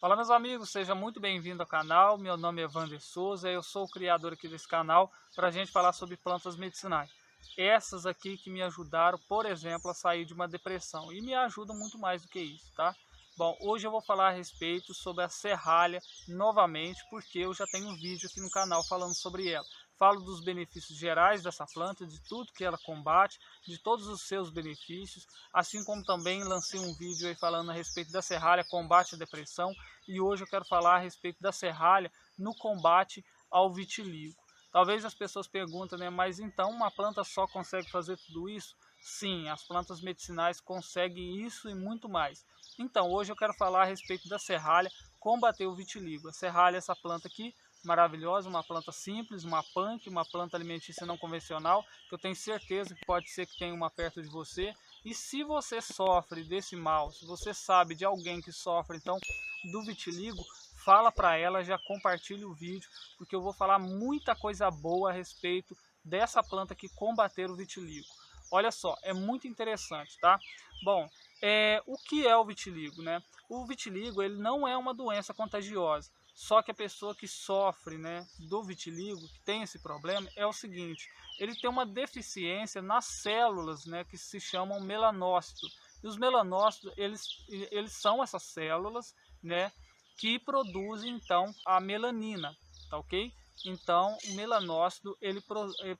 Fala, meus amigos, seja muito bem-vindo ao canal. Meu nome é Wander Souza, eu sou o criador aqui desse canal para a gente falar sobre plantas medicinais. Essas aqui que me ajudaram, por exemplo, a sair de uma depressão e me ajudam muito mais do que isso, tá? Bom, hoje eu vou falar a respeito sobre a serralha novamente, porque eu já tenho um vídeo aqui no canal falando sobre ela. Falo dos benefícios gerais dessa planta, de tudo que ela combate, de todos os seus benefícios, assim como também lancei um vídeo aí falando a respeito da serralha combate à depressão, e hoje eu quero falar a respeito da serralha no combate ao vitiligo. Talvez as pessoas perguntem, né, mas então uma planta só consegue fazer tudo isso? Sim, as plantas medicinais conseguem isso e muito mais. Então, hoje eu quero falar a respeito da serralha combater o vitiligo. A serralha é essa planta aqui, maravilhosa, uma planta simples, uma punk, uma planta alimentícia não convencional, que eu tenho certeza que pode ser que tenha uma perto de você. E se você sofre desse mal, se você sabe de alguém que sofre então do vitiligo, fala para ela, já compartilha o vídeo, porque eu vou falar muita coisa boa a respeito dessa planta que combater o vitiligo. Olha só, é muito interessante, tá? Bom, o que é o vitiligo, né? O vitiligo, ele não é uma doença contagiosa. Só que a pessoa que sofre, né, do vitiligo, que tem esse problema, é o seguinte: ele tem uma deficiência nas células, né, que se chamam melanócitos. E os melanócitos, eles são essas células, né, que produzem então a melanina, tá ok? Então, o melanócito, ele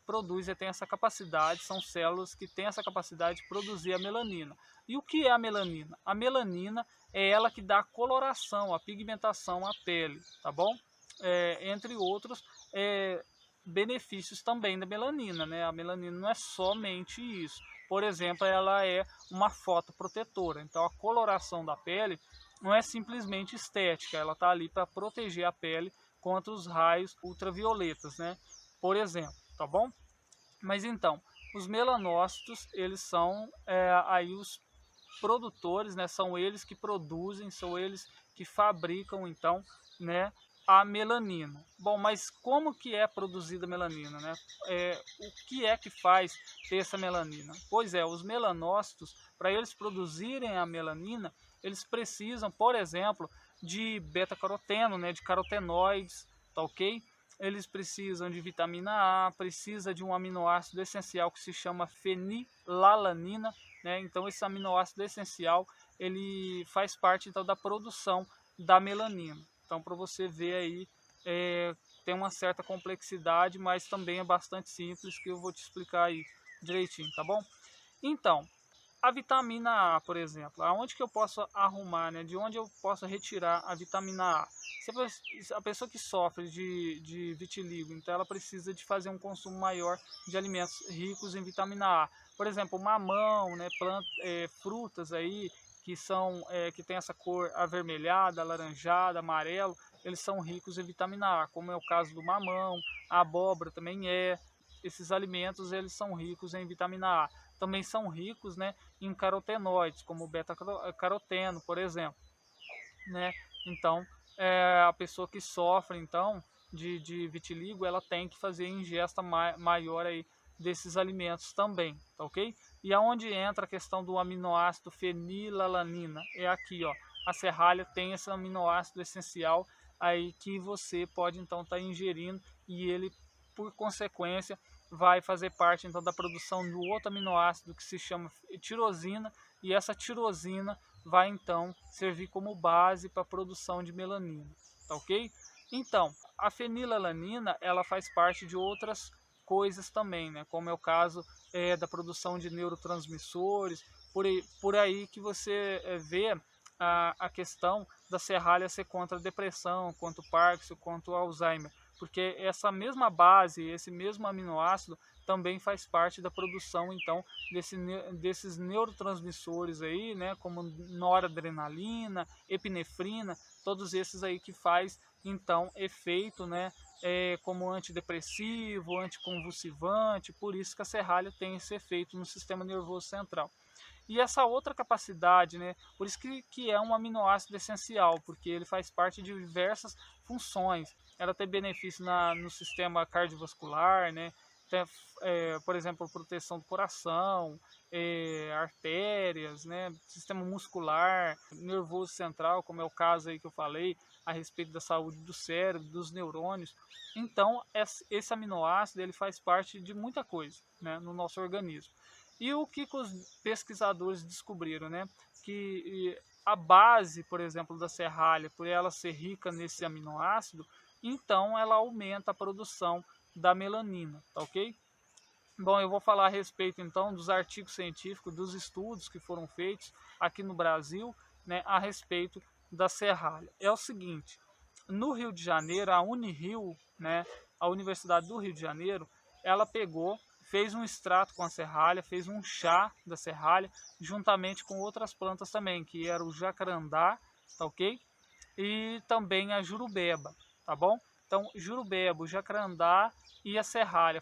produz, ele tem essa capacidade, são células que têm essa capacidade de produzir a melanina. E o que é a melanina? A melanina é ela que dá a coloração, a pigmentação à pele, tá bom? Entre outros benefícios também da melanina, né? A melanina não é somente isso. Por exemplo, ela é uma fotoprotetora. Então, a coloração da pele não é simplesmente estética, ela está ali para proteger a pele contra os raios ultravioletas, né? Por exemplo, tá bom? Mas então, os melanócitos, eles são aí os produtores, né? São eles que produzem, são eles que fabricam, então, né, a melanina. Bom, mas como que é produzida a melanina, né? O que é que faz ter essa melanina? Pois é, os melanócitos, para eles produzirem a melanina, eles precisam, por exemplo, de beta-caroteno, né, de carotenoides, tá ok? Eles precisam de vitamina A, precisa de um aminoácido essencial que se chama fenilalanina, né? Então esse aminoácido essencial, ele faz parte então da produção da melanina. Então, para você ver aí, tem uma certa complexidade, mas também é bastante simples, que eu vou te explicar aí direitinho, tá bom? Então, a vitamina A, por exemplo, aonde que eu posso arrumar, né? De onde eu posso retirar a vitamina A? Se a pessoa que sofre de vitiligo, então ela precisa de fazer um consumo maior de alimentos ricos em vitamina A. Por exemplo, mamão, né? Frutas aí que são que tem essa cor avermelhada, alaranjada, amarelo, eles são ricos em vitamina A, como é o caso do mamão, a abóbora também é. Esses alimentos eles são ricos em vitamina A. Também são ricos, né, em carotenoides, como o beta-caroteno, por exemplo, né? Então, a pessoa que sofre então de vitiligo, ela tem que fazer ingesta maior aí desses alimentos também, tá ok? E aonde entra a questão do aminoácido fenilalanina? É aqui, ó. A serralha tem esse aminoácido essencial aí que você pode então estar ingerindo, e ele, por consequência, vai fazer parte então da produção do outro aminoácido que se chama tirosina, e essa tirosina vai então servir como base para a produção de melanina, tá ok? Então, a fenilalanina, ela faz parte de outras coisas também, né? Como é o caso da produção de neurotransmissores, por aí que você vê a questão da serralha ser contra a depressão, contra o Parkinson, contra o Alzheimer, porque essa mesma base, esse mesmo aminoácido também faz parte da produção então desses neurotransmissores aí, né, como noradrenalina, epinefrina, todos esses aí que faz então efeito, né, como antidepressivo, anticonvulsivante, por isso que a serralha tem esse efeito no sistema nervoso central. E essa outra capacidade, né, por isso que é um aminoácido essencial, porque ele faz parte de diversas funções. Ela tem benefício no sistema cardiovascular, né, tem, por exemplo, proteção do coração, artérias, né, sistema muscular, nervoso central, como é o caso aí que eu falei, a respeito da saúde do cérebro, dos neurônios. Então, esse aminoácido ele faz parte de muita coisa, né, no nosso organismo. E o que os pesquisadores descobriram, né, que a base, por exemplo, da serralha, por ela ser rica nesse aminoácido, então ela aumenta a produção da melanina, tá ok? Bom, eu vou falar a respeito então dos artigos científicos, dos estudos que foram feitos aqui no Brasil, né, a respeito da serralha. É o seguinte, no Rio de Janeiro, a Unirio, né, a Universidade do Rio de Janeiro, ela pegou, fez um extrato com a serralha, fez um chá da serralha, juntamente com outras plantas também, que era o jacarandá, tá ok? E também a jurubeba, tá bom? Então, jurubeba, o jacarandá e a serralha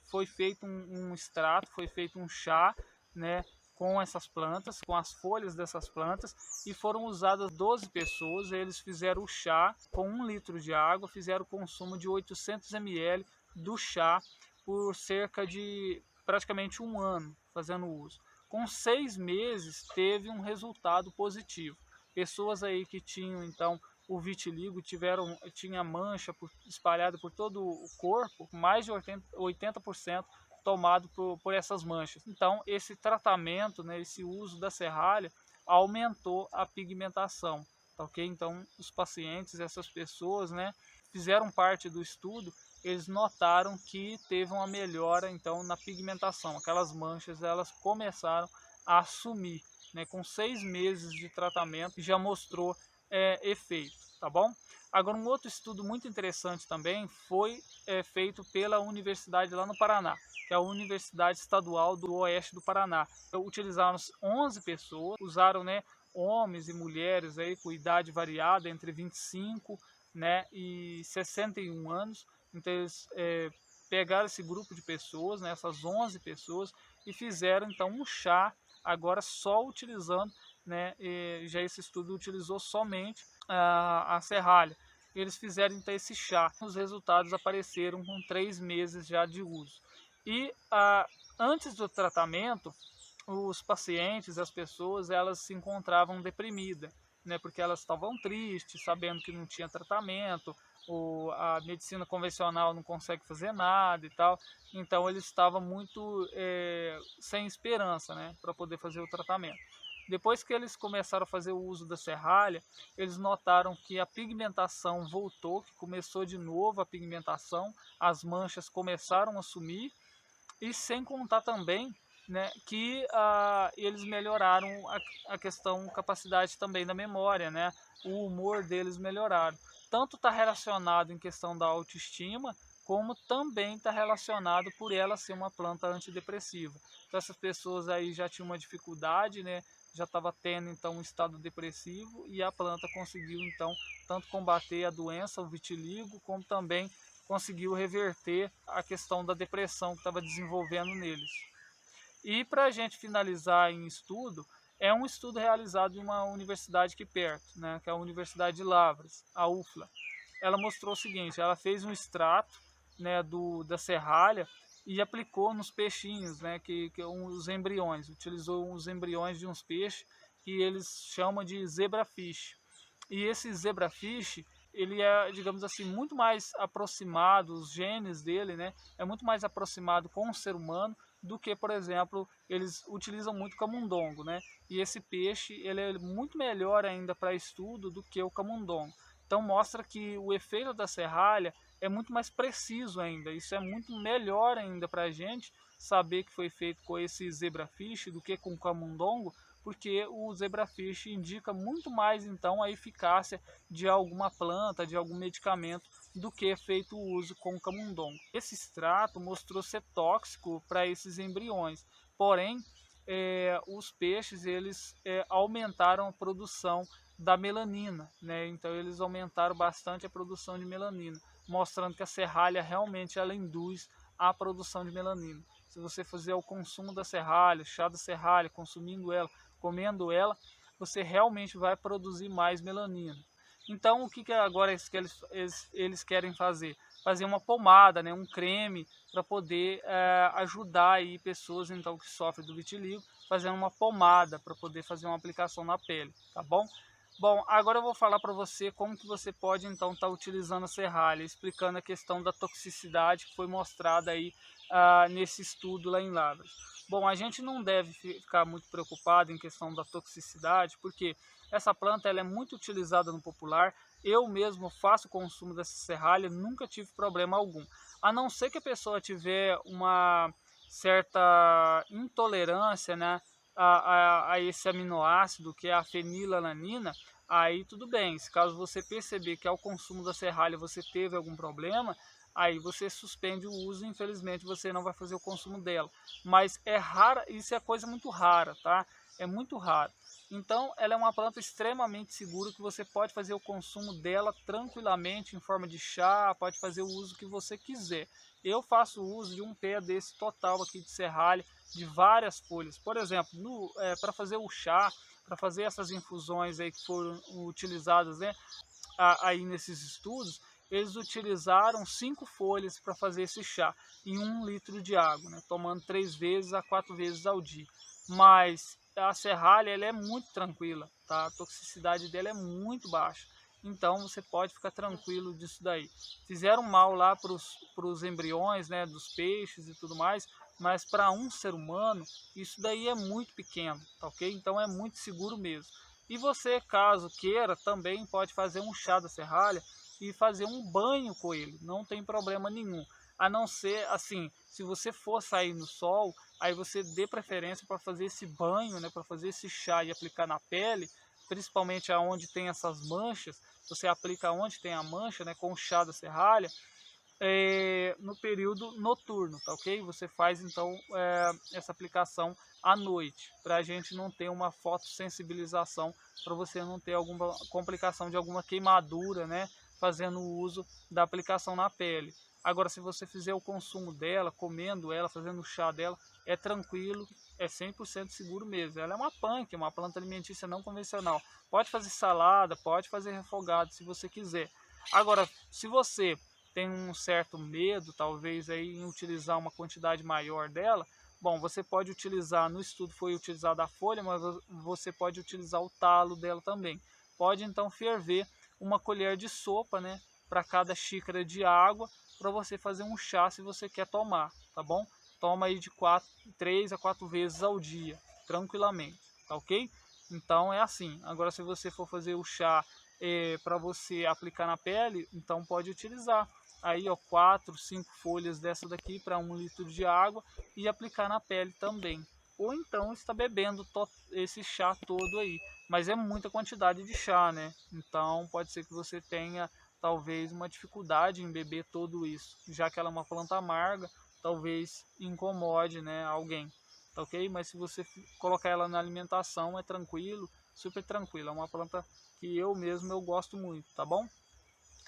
foi feito um extrato, foi feito um chá, né, com essas plantas, com as folhas dessas plantas, e foram usadas 12 pessoas. Eles fizeram o chá com 1 litro de água, fizeram o consumo de 800 ml do chá por cerca de praticamente 1 ano fazendo uso. Com 6 meses teve um resultado positivo. Pessoas aí que tinham então o vitiligo tinha mancha espalhada por todo o corpo, mais de 80% tomado por essas manchas. Então esse tratamento, né, esse uso da serralha aumentou a pigmentação, tá ok? Então os pacientes, essas pessoas, né, fizeram parte do estudo, eles notaram que teve uma melhora então na pigmentação, aquelas manchas elas começaram a sumir, né, com 6 meses de tratamento já mostrou efeito, tá bom? Agora um outro estudo muito interessante também foi feito pela universidade lá no Paraná, que é a Universidade Estadual do Oeste do Paraná. Então, utilizaram 11 pessoas, usaram, né, homens e mulheres aí com idade variada entre 25, né, e 61 anos. Então eles pegaram esse grupo de pessoas, né, essas 11 pessoas, e fizeram então um chá, agora só utilizando, né, já esse estudo utilizou somente a serralha. Eles fizeram então esse chá. Os resultados apareceram com 3 meses já de uso. E antes do tratamento, os pacientes, as pessoas, elas se encontravam deprimidas, né, porque elas estavam tristes, sabendo que não tinha tratamento, a medicina convencional não consegue fazer nada e tal. Então eles estavam muito sem esperança, né, para poder fazer o tratamento. Depois que eles começaram a fazer o uso da serralha, eles notaram que a pigmentação voltou, que começou de novo a pigmentação, as manchas começaram a sumir, e sem contar também, né, que eles melhoraram a questão capacidade também da memória, né, o humor deles melhoraram. Tanto está relacionado em questão da autoestima, como também está relacionado por ela ser uma planta antidepressiva. Então essas pessoas aí já tinham uma dificuldade, né, já estava tendo então um estado depressivo, e a planta conseguiu então tanto combater a doença, o vitiligo, como também conseguiu reverter a questão da depressão que estava desenvolvendo neles. E para a gente finalizar em estudo, é um estudo realizado em uma universidade aqui perto, né, que é a Universidade de Lavras, a UFLA. Ela mostrou o seguinte, ela fez um extrato, né, da serralha e aplicou nos peixinhos, né, os embriões, utilizou os embriões de uns peixes que eles chamam de zebrafish. E esse zebrafish, ele é, digamos assim, muito mais aproximado, os genes dele, né, é muito mais aproximado com o ser humano do que, por exemplo, eles utilizam muito camundongo, né? E esse peixe, ele é muito melhor ainda para estudo do que o camundongo. Então mostra que o efeito da serralha é muito mais preciso ainda. Isso é muito melhor ainda para a gente saber que foi feito com esse zebrafish do que com o camundongo, porque o zebrafish indica muito mais então a eficácia de alguma planta, de algum medicamento, do que feito o uso com o camundongo. Esse extrato mostrou ser tóxico para esses embriões, porém os peixes eles aumentaram a produção da melanina, né? Então eles aumentaram bastante a produção de melanina, mostrando que a serralha realmente ela induz a produção de melanina. Se você fizer o consumo da serralha, chá da serralha, consumindo ela, comendo ela, você realmente vai produzir mais melanina. Então, o que agora eles querem fazer? fazer uma pomada, né, um creme, para poder ajudar aí pessoas então que sofrem do vitiligo, fazendo uma pomada para poder fazer uma aplicação na pele, tá bom? Bom, agora eu vou falar para você como que você pode então estar utilizando a serralha, explicando a questão da toxicidade que foi mostrada aí nesse estudo lá em Lavras. Bom, a gente não deve ficar muito preocupado em questão da toxicidade, porque essa planta ela é muito utilizada no popular. Eu mesmo faço consumo dessa serralha, nunca tive problema algum. A não ser que a pessoa tiver uma certa intolerância, né, a esse aminoácido, que é a fenilalanina, aí tudo bem. Se caso você perceber que ao consumo da serralha você teve algum problema, aí você suspende o uso, infelizmente você não vai fazer o consumo dela. Mas é rara, isso é coisa muito rara, tá? É muito raro. Então ela é uma planta extremamente segura que você pode fazer o consumo dela tranquilamente em forma de chá, pode fazer o uso que você quiser. Eu faço uso de um pé desse total aqui de serralha, de várias folhas. Por exemplo, para fazer o chá, para fazer essas infusões aí que foram utilizadas, né, aí nesses estudos, eles utilizaram 5 folhas para fazer esse chá em 1 litro de água, né, tomando 3 vezes a 4 vezes ao dia. Mas a serralha ela é muito tranquila, tá? A toxicidade dela é muito baixa. Então você pode ficar tranquilo disso daí. Fizeram mal lá para os embriões, né, dos peixes e tudo mais, mas para um ser humano isso daí é muito pequeno, tá ok? Então é muito seguro mesmo. E você, caso queira, também pode fazer um chá da serralha e fazer um banho com ele, não tem problema nenhum. A não ser, assim, se você for sair no sol, aí você dê preferência para fazer esse banho, né, para fazer esse chá e aplicar na pele, principalmente aonde tem essas manchas, você aplica onde tem a mancha, né, com o chá da serralha, no período noturno, tá ok? Você faz então essa aplicação à noite, para a gente não ter uma fotossensibilização, para você não ter alguma complicação de alguma queimadura, né? Fazendo o uso da aplicação na pele. Agora, se você fizer o consumo dela, comendo ela, fazendo o chá dela, é tranquilo, é 100% seguro mesmo. Ela é uma punk, uma planta alimentícia não convencional. Pode fazer salada, pode fazer refogado, se você quiser. Agora, se você tem um certo medo, talvez, aí, em utilizar uma quantidade maior dela, bom, você pode utilizar, no estudo foi utilizada a folha, mas você pode utilizar o talo dela também. Pode então ferver 1 colher de sopa, né, para cada xícara de água, para você fazer um chá se você quer tomar, tá bom? Toma aí de 3 a 4 vezes ao dia, tranquilamente, tá ok? Então é assim. Agora, se você for fazer o chá para você aplicar na pele, então pode utilizar aí, ó, 4, 5 folhas dessa daqui para 1 litro de água e aplicar na pele também. Ou então está bebendo esse chá todo aí, mas é muita quantidade de chá, né? Então pode ser que você tenha talvez uma dificuldade em beber tudo isso, já que ela é uma planta amarga, talvez incomode, né, alguém, tá ok? Mas se você colocar ela na alimentação é tranquilo, super tranquilo, é uma planta que eu mesmo eu gosto muito, tá bom?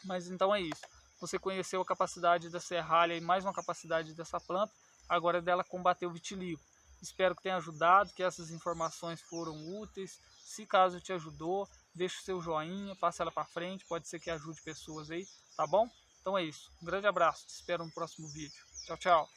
Mas então é isso. Você conheceu a capacidade da serralha e mais uma capacidade dessa planta, agora é dela combater o vitiligo. Espero que tenha ajudado, que essas informações foram úteis. Se caso te ajudou, deixa o seu joinha, passa ela para frente, pode ser que ajude pessoas aí, tá bom? Então é isso. Um grande abraço, te espero no próximo vídeo. Tchau, tchau.